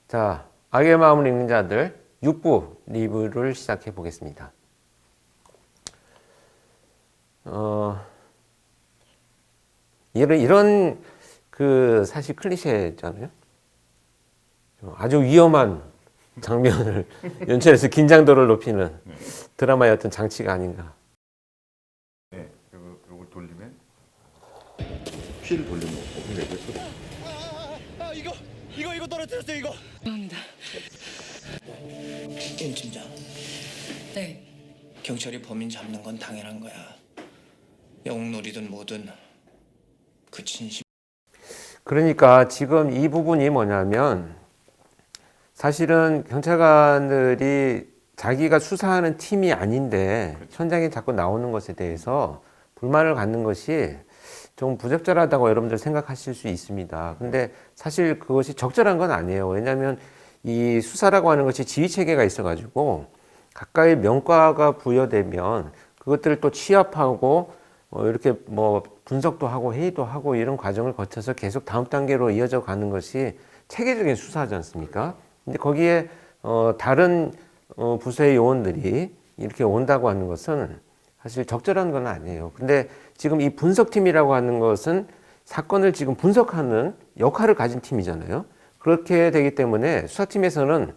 자, 악의 마음을 읽는 자들 6부 리뷰를 시작해 보겠습니다. 이런 그 사실 클리셰잖아요. 아주 위험한 장면을 연출해서 긴장도를 높이는 드라마의 어떤 장치가 아닌가. 네, 요걸 돌리면 휠 돌리면 오픈되고 소리. 이거 떨어뜨렸어요 이거. 합니다. 임 팀장, 네. 경찰이 범인 잡는 건 당연한 거야. 영웅놀이든 뭐든 그 진심. 그러니까 지금 이 부분이 뭐냐면 사실은 경찰관들이 자기가 수사하는 팀이 아닌데 현장에 자꾸 나오는 것에 대해서 불만을 갖는 것이 좀 부적절하다고 여러분들 생각하실 수 있습니다. 근데 사실 그것이 적절한 건 아니에요. 왜냐하면 이 수사라고 하는 것이 지휘체계가 있어가지고 가까이 명과가 부여되면 그것들을 또 취합하고 이렇게 뭐 분석도 하고 회의도 하고 이런 과정을 거쳐서 계속 다음 단계로 이어져 가는 것이 체계적인 수사지 않습니까? 근데 거기에 다른 부서의 요원들이 이렇게 온다고 하는 것은 사실 적절한 건 아니에요. 근데 지금 이 분석팀이라고 하는 것은 사건을 지금 분석하는 역할을 가진 팀이잖아요. 그렇게 되기 때문에 수사팀에서는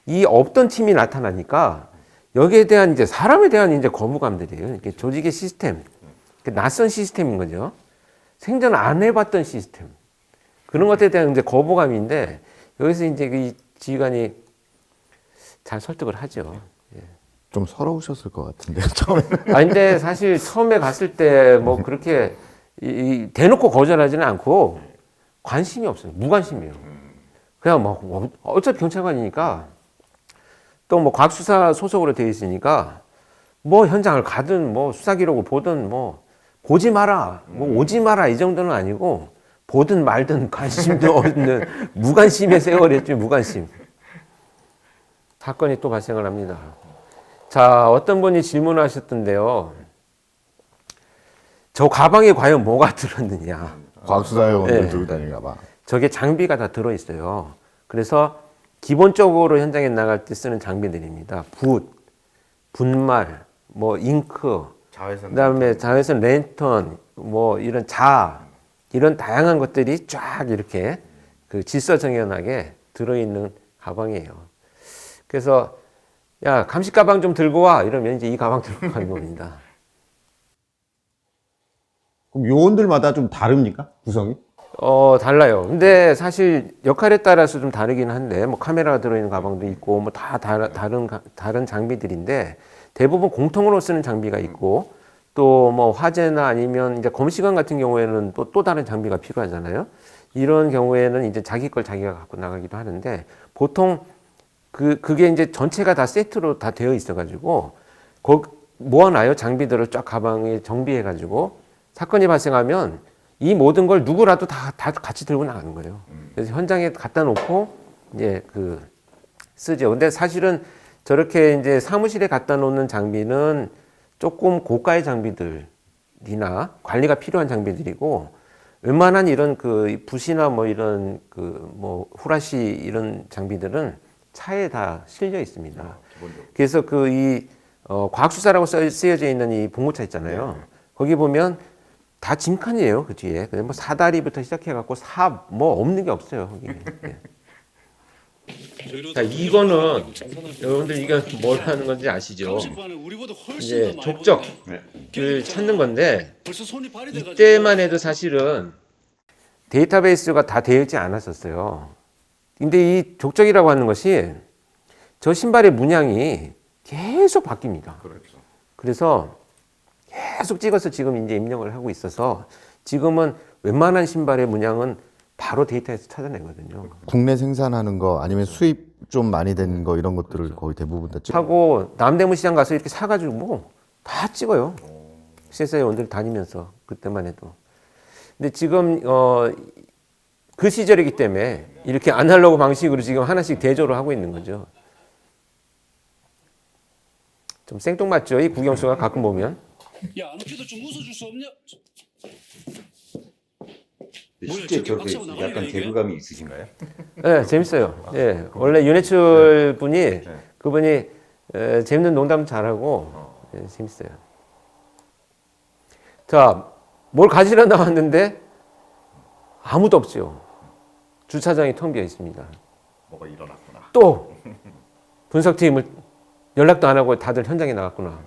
이 없던 팀이 나타나니까 여기에 대한 이제 사람에 대한 이제 거부감들이에요. 이렇게 조직의 시스템, 낯선 시스템인 거죠. 생전 안 해봤던 시스템. 그런 것에 대한 이제 거부감인데 여기서 이제 이 지휘관이 잘 설득을 하죠. 좀 서러우셨을 것 같은데 처음에는. 아 근데 사실 처음에 갔을 때 뭐 그렇게 대놓고 거절하지는 않고 관심이 없어요. 무관심이에요. 그냥 뭐 어차피 경찰관이니까 또 뭐 과학수사 소속으로 되어 있으니까 뭐 현장을 가든 뭐 수사 기록을 보든 뭐 보지 마라, 뭐 오지 마라 이 정도는 아니고 보든 말든 관심도 없는 무관심의 세월이었죠. 무관심. 사건이 또 발생을 합니다. 자, 어떤 분이 질문하셨던데요. 저 가방에 과연 뭐가 들었느냐. 과학수사요원들 네. 들고 다니나 봐. 저게 장비가 다 들어있어요. 그래서 기본적으로 현장에 나갈 때 쓰는 장비들입니다. 붓, 분말, 뭐 잉크, 그다음에 자외선 랜턴, 뭐 이런 이런 다양한 것들이 쫙 이렇게 그 질서정연하게 들어있는 가방이에요. 그래서 야, 감식 가방 좀 들고 와. 이러면 이제 이 가방 들고 가는 겁니다. 그럼 요원들마다 좀 다릅니까? 구성이? 달라요. 근데 사실 역할에 따라서 좀 다르긴 한데, 뭐 카메라가 들어있는 가방도 있고, 뭐 다 다른 장비들인데, 대부분 공통으로 쓰는 장비가 있고, 또 뭐 화재나 아니면 이제 검시관 같은 경우에는 또 다른 장비가 필요하잖아요. 이런 경우에는 이제 자기 걸 자기가 갖고 나가기도 하는데, 보통 그게 이제 전체가 다 세트로 다 되어 있어가지고, 모아놔요. 장비들을 쫙 가방에 정비해가지고, 사건이 발생하면 이 모든 걸 누구라도 다 같이 들고 나가는 거예요. 그래서 현장에 갖다 놓고, 이제 쓰죠. 근데 사실은 저렇게 이제 사무실에 갖다 놓는 장비는 조금 고가의 장비들이나 관리가 필요한 장비들이고, 웬만한 이런 붓이나 뭐 이런 뭐 후라시 이런 장비들은 차에 다 실려 있습니다. 그래서 과학수사라고 쓰여져 있는 이 봉고차 있잖아요. 거기 보면 다 짐칸이에요. 그 뒤에. 뭐 사다리부터 시작해갖고 뭐 없는 게 없어요. 거기. 네. 자, 이거는 여러분들 이게 뭘 하는 건지 아시죠? 이제 족적을 찾는 건데 이때만 해도 사실은 데이터베이스가 다 되어 있지 않았었어요. 근데 이 족적이라고 하는 것이 저 신발의 문양이 계속 바뀝니다. 그렇죠. 그래서 계속 찍어서 지금 이제 입력을 하고 있어서 지금은 웬만한 신발의 문양은 바로 데이터에서 찾아내거든요. 국내 생산하는 거 아니면 수입 좀 많이 된 거 이런 것들을 거의 대부분 다 찍어. 하고 남대문 시장 가서 이렇게 사가지고 뭐 다 찍어요. CSI 원들 다니면서 그때만 해도. 근데 지금 그 시절이기 때문에 이렇게 아날로그 방식으로 지금 하나씩 대조를 하고 있는 거죠. 좀 생뚱맞죠? 이 국영수가 가끔 보면. 야, 안 웃겨도 좀 웃어줄 수 없냐? 실제 저기 저렇게 박수가 나가냐, 약간 이게? 개그감이 있으신가요? 네, 재밌어요. 예, 원래 윤해철 분이 그분이 재밌는 농담 잘하고 예, 재밌어요. 자, 뭘 가지러 나왔는데 아무도 없죠. 주차장이 텅 비어 있습니다. 뭐가 일어났구나. 또 분석팀을 연락도 안 하고 다들 현장에 나갔구나.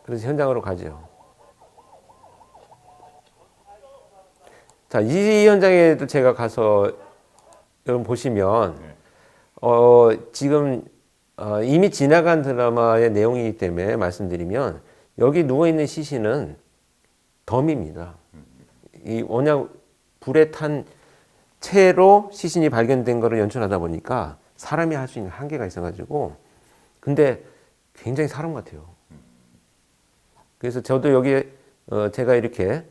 그래서 현장으로 가죠. 자, 이 현장에도 제가 가서 여러분 보시면 지금 이미 지나간 드라마의 내용이기 때문에 말씀드리면 여기 누워 있는 시신은 덤입니다. 이 워낙 불에 탄 채로 시신이 발견된 거를 연출하다 보니까 사람이 할 수 있는 한계가 있어가지고 근데 굉장히 사람 같아요. 그래서 저도 여기 제가 이렇게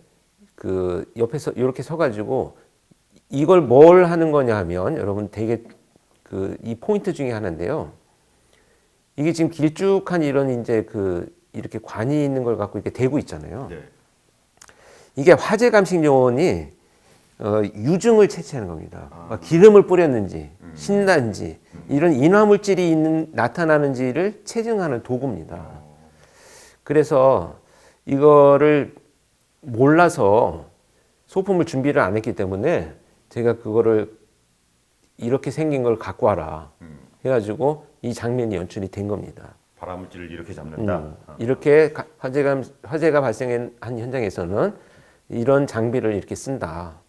그 옆에서 이렇게 서가지고 이걸 뭘 하는 거냐 하면 여러분 되게 그 이 포인트 중에 하나인데요. 이게 지금 길쭉한 이런 이제 그 이렇게 관이 있는 걸 갖고 이렇게 대고 있잖아요. 네. 이게 화재 감식 요원이 유증을 채취하는 겁니다. 기름을 뿌렸는지 신난지 이런 인화물질이 나타나는지를 체증하는 도구입니다. 그래서 이거를 몰라서 소품을 준비를 안 했기 때문에 제가 그거를 이렇게 생긴 걸 갖고 와라 해가지고 이 장면이 연출이 된 겁니다. 발화물질을 이렇게 잡는다. 이렇게 화재가 발생한 현장에서는 이런 장비를 이렇게 쓴다.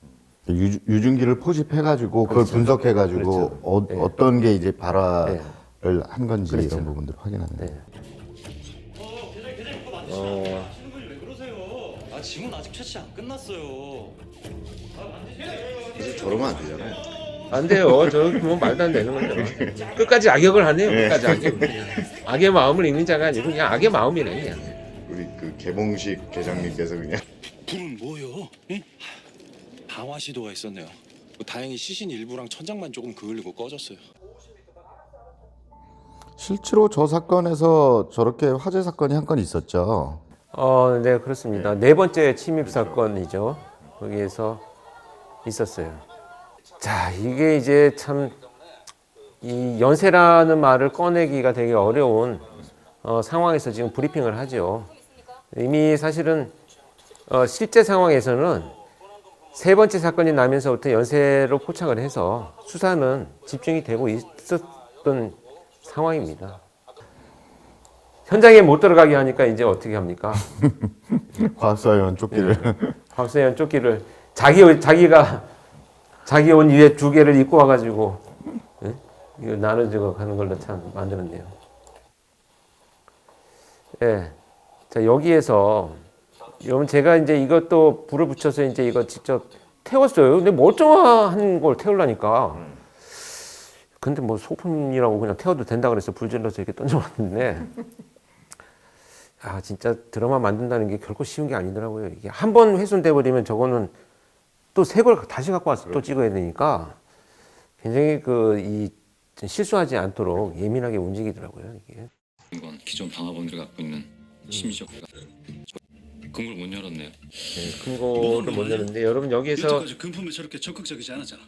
유증기를 포집해가지고 그걸 분석해가지고 그렇죠. 네. 어떤 게 이제 발화를 네. 한 건지 그렇죠. 이런 부분들을 확인하는. 네. 아, 지문 아직 채취 안 끝났어요. 사실 저러면 안 되잖아요. 안 돼요. 저렇게 보면 말도 안 되는 거죠. 끝까지 악역을 하네요. 끝까지 악역. 악의 마음을 읽는 자가 아니고 그냥 악의 마음이네 그냥. 우리 그 개봉식 계장님께서 그냥 불은 뭐요? 응? 방화 시도가 있었네요. 다행히 시신 일부랑 천장만 조금 그을리고 꺼졌어요. 실제로 저 사건에서 저렇게 화재 사건이 한 건 있었죠. 네 그렇습니다. 네 번째 침입 사건이죠. 거기에서 있었어요. 자 이게 이제 참 이 연쇄라는 말을 꺼내기가 되게 어려운 상황에서 지금 브리핑을 하죠. 이미 사실은 실제 상황에서는 세 번째 사건이 나면서부터 연쇄로 포착을 해서 수사는 집중이 되고 있었던 상황입니다. 현장에 못 들어가게 하니까 이제 어떻게 합니까? 과학사위원 쫓기를. 박세현 조끼를 자기가 자기 옷 위에 두 개를 입고 와가지고 예? 이거 나눠주고 가는 걸로 참 만들었네요. 예. 자 여기에서 여러분 제가 이제 이것도 불을 붙여서 이제 이거 직접 태웠어요. 근데 멀쩡한 걸 태우려니까. 근데 뭐 소품이라고 그냥 태워도 된다 그래서 불 질러서 이렇게 던져봤는데 아 진짜 드라마 만든다는 게 결코 쉬운 게 아니더라고요. 이게 한 번 훼손돼 버리면 저거는 또 새 걸 다시 갖고 와서 또 찍어야 되니까 굉장히 이 실수하지 않도록 예민하게 움직이더라고요. 이게. 건 기존 방화범들이 갖고 있는 심리적 금고를 못 열었네요. 네, 큰 거를 못 내는데 여러분 여기에서 여태까지 금품에 저렇게 적극적이지 않았잖아.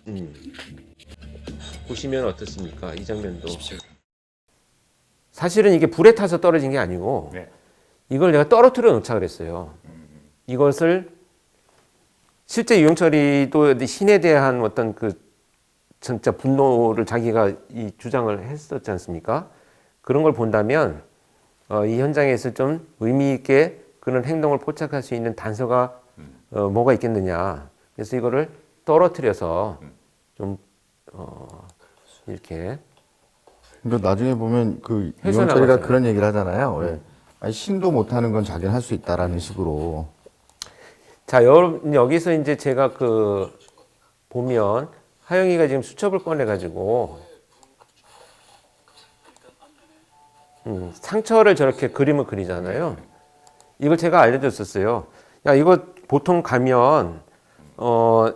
보시면 어떻습니까? 이 장면도 제가 사실은 이게 불에 타서 떨어진 게 아니고 네. 이걸 내가 떨어뜨려 놓자 그랬어요. 이것을 실제 유영철이도 신에 대한 어떤 그 진짜 분노를 자기가 이 주장을 했었지 않습니까? 그런 걸 본다면 이 현장에서 좀 의미 있게 그런 행동을 포착할 수 있는 단서가 뭐가 있겠느냐. 그래서 이거를 떨어뜨려서 좀 이렇게 그러니까 나중에 보면 그 해서 유영철이가 나가잖아요. 그런 얘기를 하잖아요. 왜? 아니, 신도 못하는 건 자기는 할 수 있다라는 식으로. 자 여러분 여기서 이제 제가 보면 하영이가 지금 수첩을 꺼내 가지고 상처를 저렇게 그림을 그리잖아요. 이걸 제가 알려줬었어요. 야 이거 보통 가면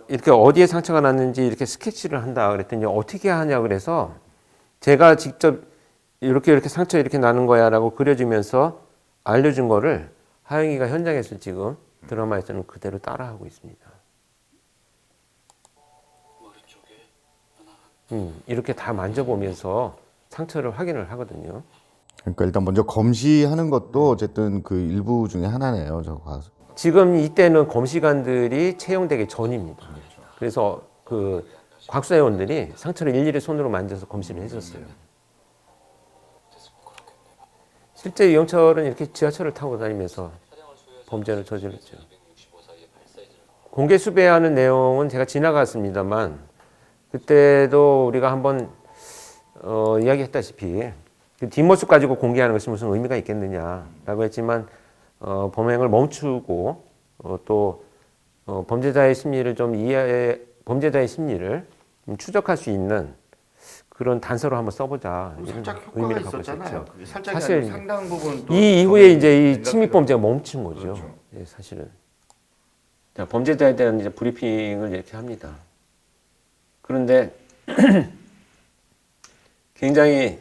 이렇게 어디에 상처가 났는지 이렇게 스케치를 한다 그랬더니 어떻게 하냐 그래서 제가 직접 이렇게 상처 이렇게 나는 거야라고 그려주면서 알려준 거를 하영이가 현장에서 지금 드라마에서는 그대로 따라하고 있습니다. 이렇게 다 만져보면서 상처를 확인을 하거든요. 그러니까 일단 먼저 검시하는 것도 어쨌든 그 일부 중에 하나네요. 저 과수. 지금 이때는 검시관들이 채용되기 전입니다. 그래서 그 곽수사위원들이 상처를 일일이 손으로 만져서 검시를 해줬어요. 실제 이영철은 이렇게 지하철을 타고 다니면서 범죄를 저질렀죠. 공개 수배하는 내용은 제가 지나갔습니다만 그때도 우리가 한번 이야기했다시피 그 뒷모습 가지고 공개하는 것이 무슨 의미가 있겠느냐라고 했지만 범행을 멈추고 또 범죄자의 심리를 좀 범죄자의 심리를 좀 추적할 수 있는 그런 단서로 한번 써보자 이런 살짝 효과가 의미를 갖고 있었잖아요. 있었죠. 그게 살짝 사실 상당 부분 또 이 이후에 이제 이 생각대로- 침입 범죄가 멈춘 거죠. 그렇죠. 예, 사실은 자, 범죄자에 대한 이제 브리핑을 이렇게 합니다. 그런데 굉장히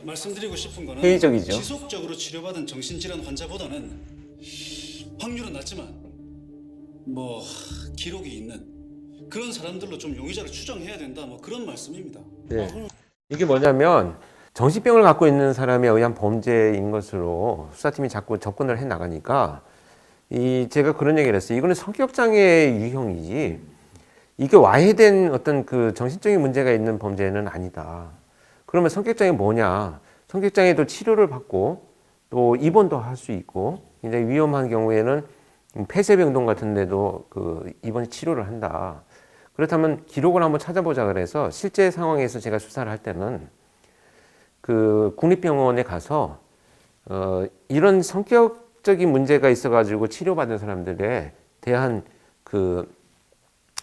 말씀드리고 싶은 거는 회의적이죠. 지속적으로 치료받은 정신질환 환자보다는 확률은 낮지만 뭐 기록이 있는 그런 사람들로 좀 용의자를 추정해야 된다 뭐 그런 말씀입니다. 네. 이게 뭐냐면 정신병을 갖고 있는 사람에 의한 범죄인 것으로 수사팀이 자꾸 접근을 해 나가니까 제가 그런 얘기를 했어요. 이거는 성격장애 유형이지 이게 와해된 어떤 그 정신적인 문제가 있는 범죄는 아니다. 그러면 성격장애 뭐냐? 성격장애도 치료를 받고 또 입원도 할 수 있고 굉장히 위험한 경우에는 폐쇄병동 같은 데도 그 입원 치료를 한다. 그렇다면 기록을 한번 찾아보자 그래서 실제 상황에서 제가 수사를 할 때는 그 국립병원에 가서 이런 성격적인 문제가 있어가지고 치료받은 사람들에 대한 그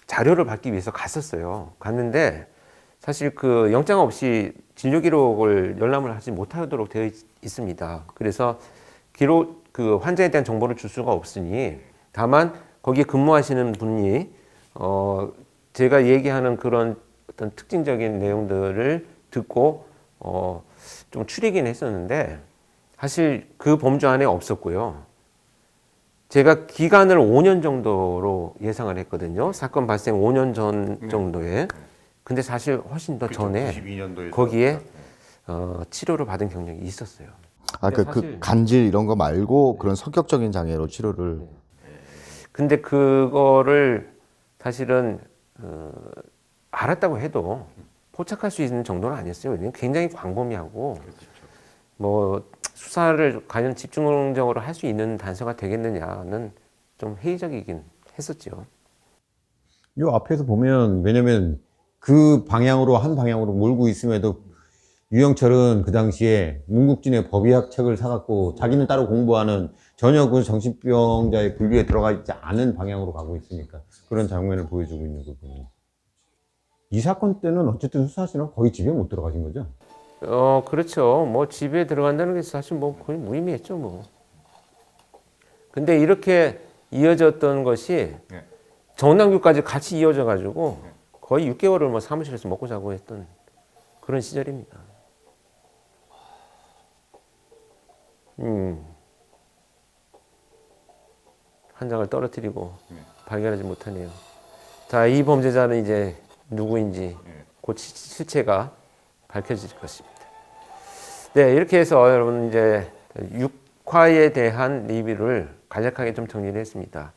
자료를 받기 위해서 갔었어요. 갔는데 사실 그 영장 없이 진료 기록을 열람을 하지 못하도록 되어 있습니다. 그래서 그 환자에 대한 정보를 줄 수가 없으니 다만 거기에 근무하시는 분이 제가 얘기하는 그런 어떤 특징적인 내용들을 듣고 좀 추리긴 했었는데 사실 그 범주 안에 없었고요. 제가 기간을 5년 정도로 예상을 했거든요. 사건 발생 5년 전 정도에. 근데 사실 훨씬 더 전에 92년도에 거기에 치료를 받은 경력이 있었어요. 그 사실- 간질 이런 거 말고 그런 성격적인 장애로 치료를. 근데 그거를 사실은 알았다고 해도 포착할 수 있는 정도는 아니었어요. 왜냐면 굉장히 광범위하고 뭐 수사를 과연 집중적으로 할 수 있는 단서가 되겠느냐는 좀 회의적이긴 했었죠. 요 앞에서 보면 왜냐면 그 방향으로 한 방향으로 몰고 있음에도 유영철은 그 당시에 문국진의 법의학 책을 사갖고 자기는 따로 공부하는 전혀 그 정신병자의 분류에 들어가 있지 않은 방향으로 가고 있으니까 그런 장면을 보여주고 있는 거군요. 이 사건 때는 어쨌든 수사실은 거의 집에 못 들어가신 거죠? 그렇죠. 뭐 집에 들어간다는 게 사실 뭐 거의 무의미했죠, 뭐. 근데 이렇게 이어졌던 것이 네. 정남규까지 같이 이어져 가지고 거의 6개월을 뭐 사무실에서 먹고 자고 했던 그런 시절입니다. 한 장을 떨어뜨리고 발견하지 못하네요. 자, 이 범죄자는 이제 누구인지 곧 실체가 밝혀질 것입니다. 네, 이렇게 해서 여러분 이제 6화에 대한 리뷰를 간략하게 좀 정리를 했습니다.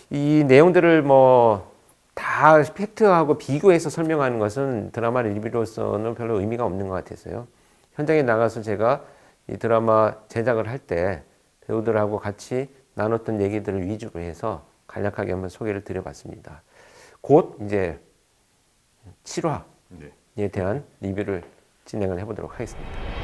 이 내용들을 뭐 다 팩트하고 비교해서 설명하는 것은 드라마 리뷰로서는 별로 의미가 없는 것 같아서요. 현장에 나가서 제가 이 드라마 제작을 할 때 배우들하고 같이 나눴던 얘기들을 위주로 해서 간략하게 한번 소개를 드려봤습니다. 곧 이제 7화에 대한 리뷰를 진행을 해보도록 하겠습니다.